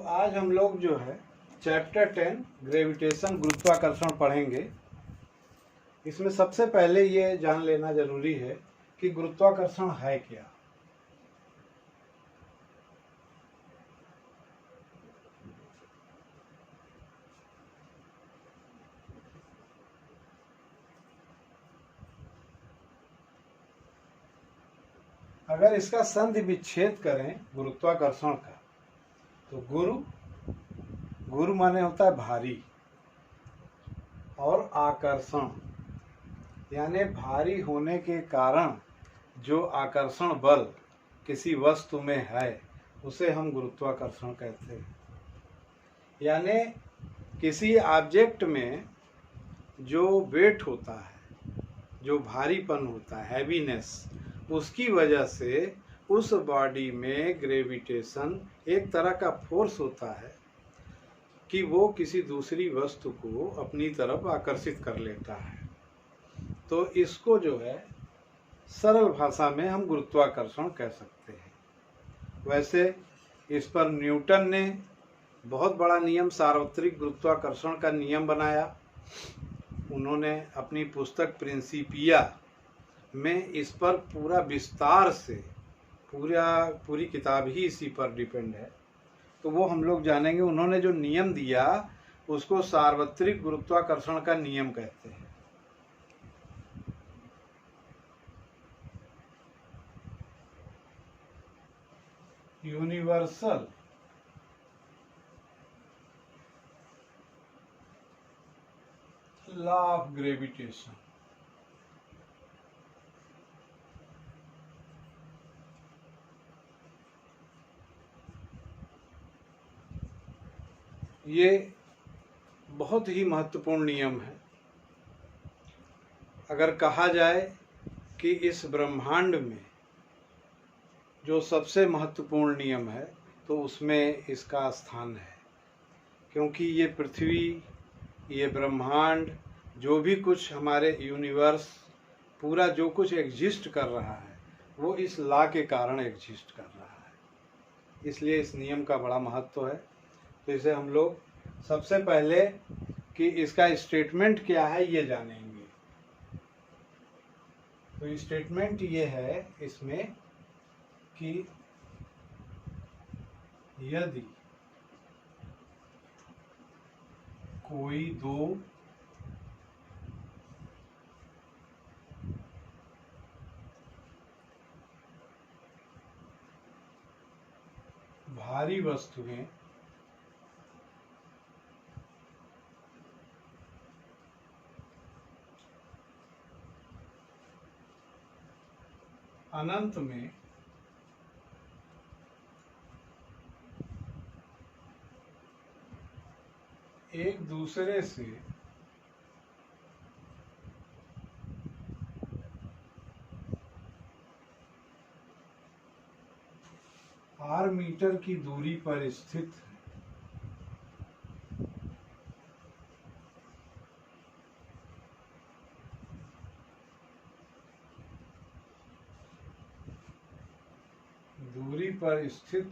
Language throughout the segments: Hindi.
आज हम लोग जो है चैप्टर 10 ग्रेविटेशन गुरुत्वाकर्षण पढ़ेंगे। इसमें सबसे पहले ये जान लेना जरूरी है कि गुरुत्वाकर्षण है क्या। अगर इसका संधि विच्छेद करें गुरुत्वाकर्षण का, तो गुरु माने होता है भारी, और आकर्षण यानी भारी होने के कारण जो आकर्षण बल किसी वस्तु में है उसे हम गुरुत्वाकर्षण कहते हैं। यानी किसी ऑब्जेक्ट में जो वेट होता है, जो भारीपन होता है, हैवीनेस, उसकी वजह से उस बॉडी में ग्रेविटेशन एक तरह का फोर्स होता है कि वो किसी दूसरी वस्तु को अपनी तरफ आकर्षित कर लेता है। तो इसको जो है सरल भाषा में हम गुरुत्वाकर्षण कह सकते हैं। वैसे इस पर न्यूटन ने बहुत बड़ा नियम, सार्वत्रिक गुरुत्वाकर्षण का नियम बनाया। उन्होंने अपनी पुस्तक प्रिंसिपिया में इस पर पूरा विस्तार से पूरी किताब ही इसी पर डिपेंड है, तो वो हम लोग जानेंगे। उन्होंने जो नियम दिया उसको सार्वत्रिक गुरुत्वाकर्षण का नियम कहते हैं। Universal law of gravitation. ये बहुत ही महत्वपूर्ण नियम है। अगर कहा जाए कि इस ब्रह्मांड में जो सबसे महत्वपूर्ण नियम है तो उसमें इसका स्थान है, क्योंकि ये पृथ्वी, ये ब्रह्मांड, जो भी कुछ हमारे यूनिवर्स, पूरा जो कुछ एग्जिस्ट कर रहा है वो इस लॉ के कारण एग्जिस्ट कर रहा है। इसलिए इस नियम का बड़ा महत्व है। तो इसे हम लोग सबसे पहले कि इसका स्टेटमेंट क्या है ये जानेंगे। तो स्टेटमेंट ये है इसमें कि यदि कोई दो भारी वस्तुएं अनंत में एक दूसरे से r मीटर की दूरी पर स्थित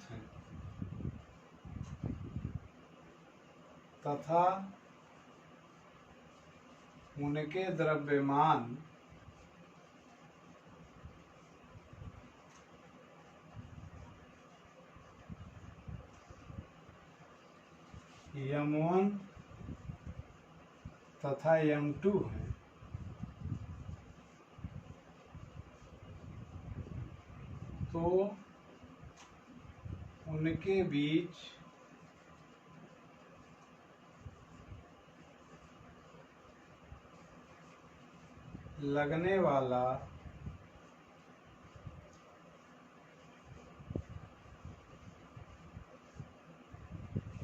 है, तथा उनके द्रव्यमान m1 तथा m2 है, तो उनके बीच लगने वाला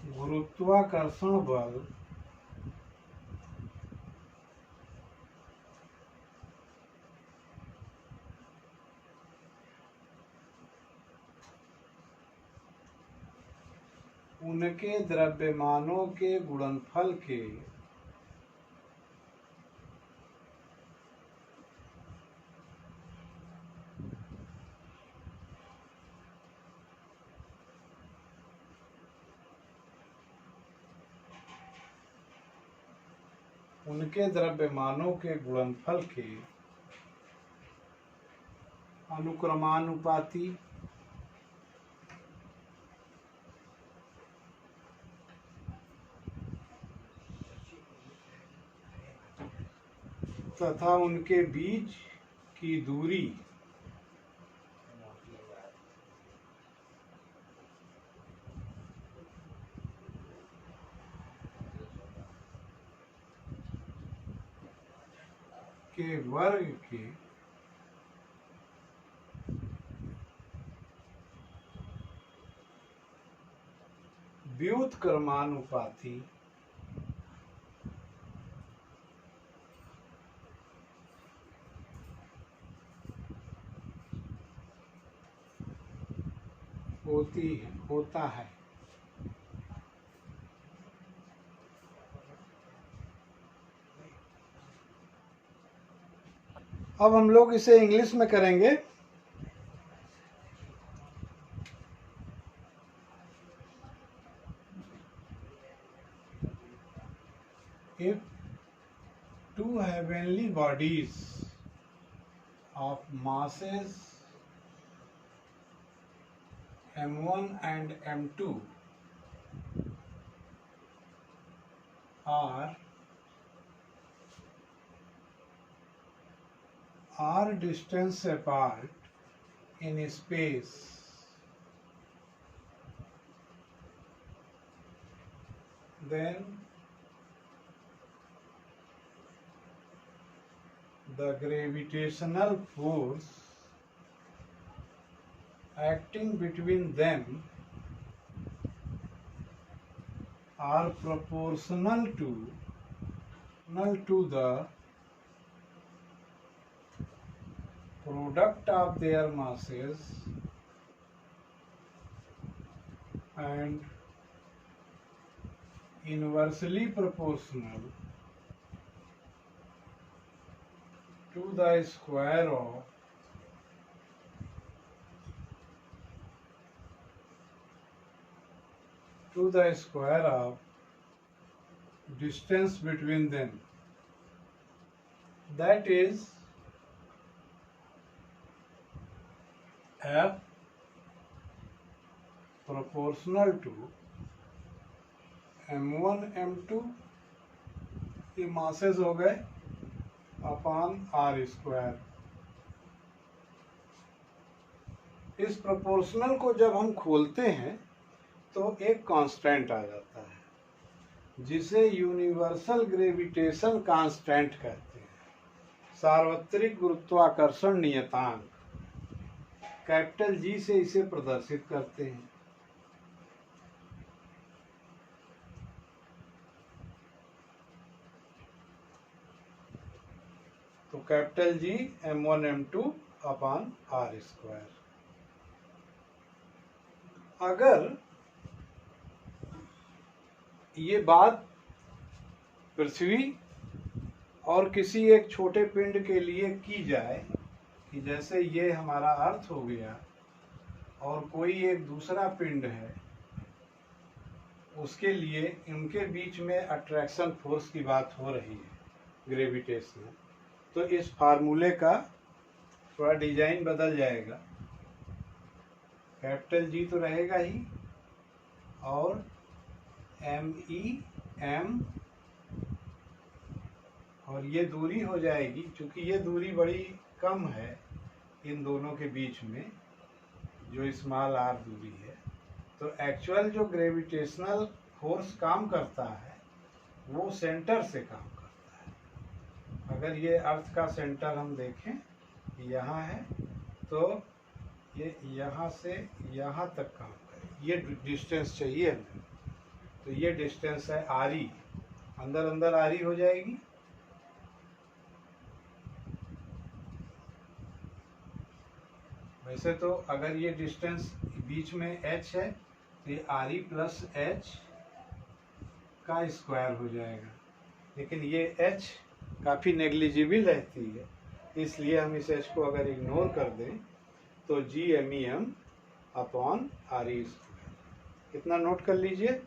गुरुत्वाकर्षण बल उनके द्रव्यमानों के गुणनफल के उनके द्रव्यमानों के गुणनफल के अनुक्रमानुपाती तथा उनके बीच की दूरी के वर्ग के व्युत्क्रमानुपाती होता है। अब हम लोग इसे इंग्लिश में करेंगे। If two heavenly bodies of masses m1 and m2 are distance apart in space, then the gravitational force acting between them are proportional to the product of their masses and inversely proportional to the square of distance between them, that is F proportional to m1 m2 ये मासेस हो गए अपॉन आर स्क्वायर। इस प्रोपोर्शनल को जब हम खोलते हैं तो एक कांस्टेंट आ जाता है जिसे यूनिवर्सल ग्रेविटेशन कांस्टेंट कहते हैं, सार्वत्रिक गुरुत्वाकर्षण नियतांक, कैपिटल जी से इसे प्रदर्शित करते हैं। तो capital G m1 m2 upon R square. अगर ये बात पृथ्वी और किसी एक छोटे पिंड के लिए की जाए कि जैसे ये हमारा अर्थ हो गया और कोई एक दूसरा पिंड है, उसके लिए इनके बीच में अट्रैक्शन फोर्स की बात हो रही है, ग्रेविटेशन, तो इस फार्मूले का थोड़ा डिजाइन बदल जाएगा। कैपिटल जी तो रहेगा ही और एम ई एम और ये दूरी हो जाएगी, क्योंकि ये दूरी बड़ी कम है इन दोनों के बीच में, जो स्मॉल आर दूरी है। तो एक्चुअल जो ग्रेविटेशनल फोर्स काम करता है वो सेंटर से काम करता है। अगर ये अर्थ का सेंटर हम देखें यहाँ है, तो ये यहाँ से यहाँ तक काम करे, ये डिस्टेंस चाहिए हमें, तो ये डिस्टेंस है आर ई, अंदर अंदर आर ई हो जाएगी। वैसे तो अगर ये डिस्टेंस बीच में h है तो ये आर ई प्लस एच का स्क्वायर हो जाएगा, लेकिन ये h काफ़ी नेग्लिजिबल रहती है, इसलिए हम इस h को अगर इग्नोर कर दें तो G M E M upon R E square. इतना नोट कर लीजिए।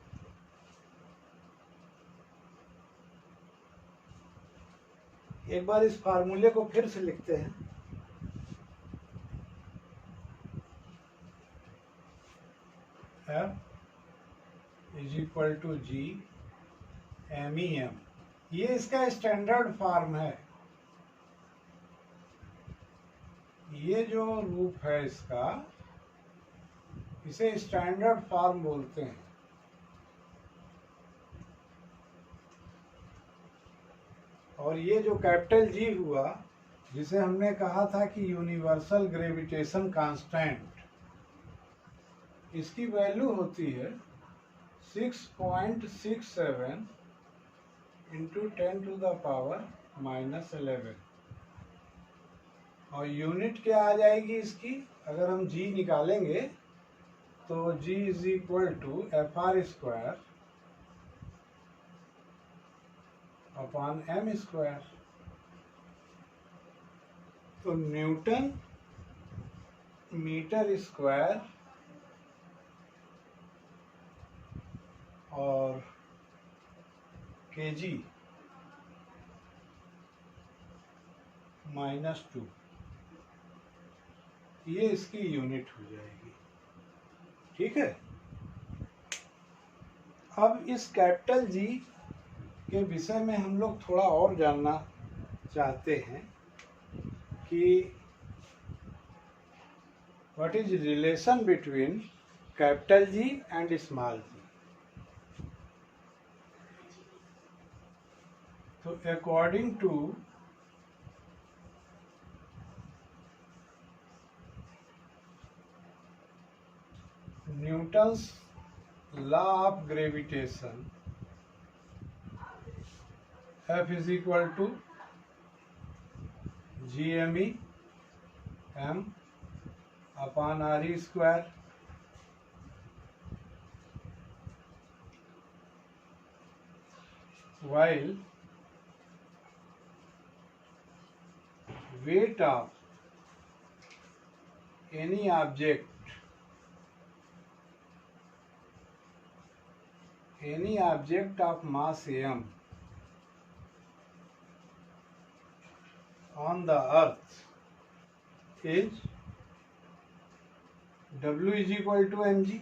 एक बार इस फार्मूले को फिर से लिखते हैं। F is equal to G M E M, ये इसका स्टैंडर्ड फॉर्म है। ये जो रूप है इसका, इसे स्टैंडर्ड फॉर्म बोलते हैं। और ये जो कैपिटल जी हुआ, जिसे हमने कहा था कि यूनिवर्सल ग्रेविटेशन कांस्टेंट, इसकी वैल्यू होती है 6.67 इंटू 10⁻⁻11। और यूनिट क्या आ जाएगी इसकी, अगर हम जी निकालेंगे तो G is equal to FR² upon m²। तो न्यूटन मीटर स्क्वायर और kg -2, ये इसकी यूनिट हो जाएगी। ठीक है। अब इस कैपिटल जी के विषय में हम लोग थोड़ा और जानना चाहते हैं कि what is relation between capital G and small G. तो according to Newton's law of gravitation, F is equal to GME M upon RE²। while weight of any object of mass m on the earth is W is equal to mg।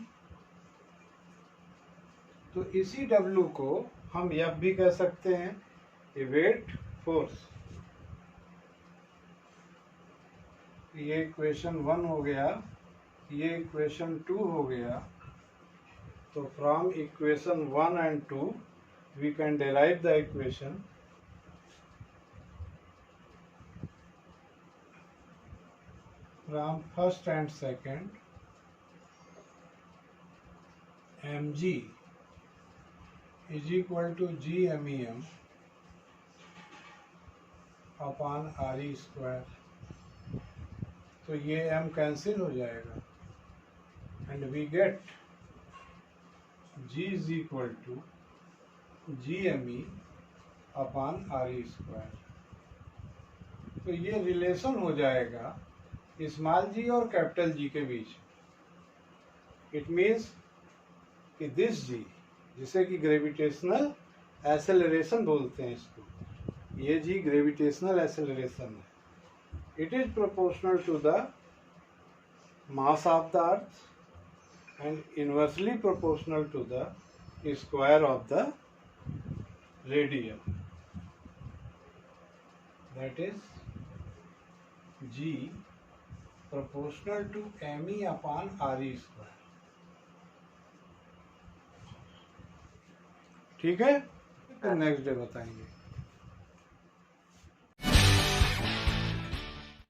तो इसी W को हम F भी कह सकते हैं, ये वेट फोर्स। ये इक्वेशन 1 हो गया, ये इक्वेशन 2 हो गया। तो from equation 1 and 2 we can derive the equation from first and second. mg is equal to GMEM upon RE²। तो ये m कैंसिल हो जाएगा and we get G is equal to GME upon RE²। तो ये रिलेशन हो जाएगा स्मॉल जी और कैपिटल जी के बीच। इट मीन्स कि दिस जी, जिसे कि ग्रेविटेशनल एक्सेलरेशन बोलते हैं इसको, ये जी ग्रेविटेशनल एक्सेलरेशन है। It is proportional to the mass of the earth and inversely proportional to the square of the radian, that is G proportional to me upon RE²। ठीक है, तो नेक्स्ट डे बताएंगे।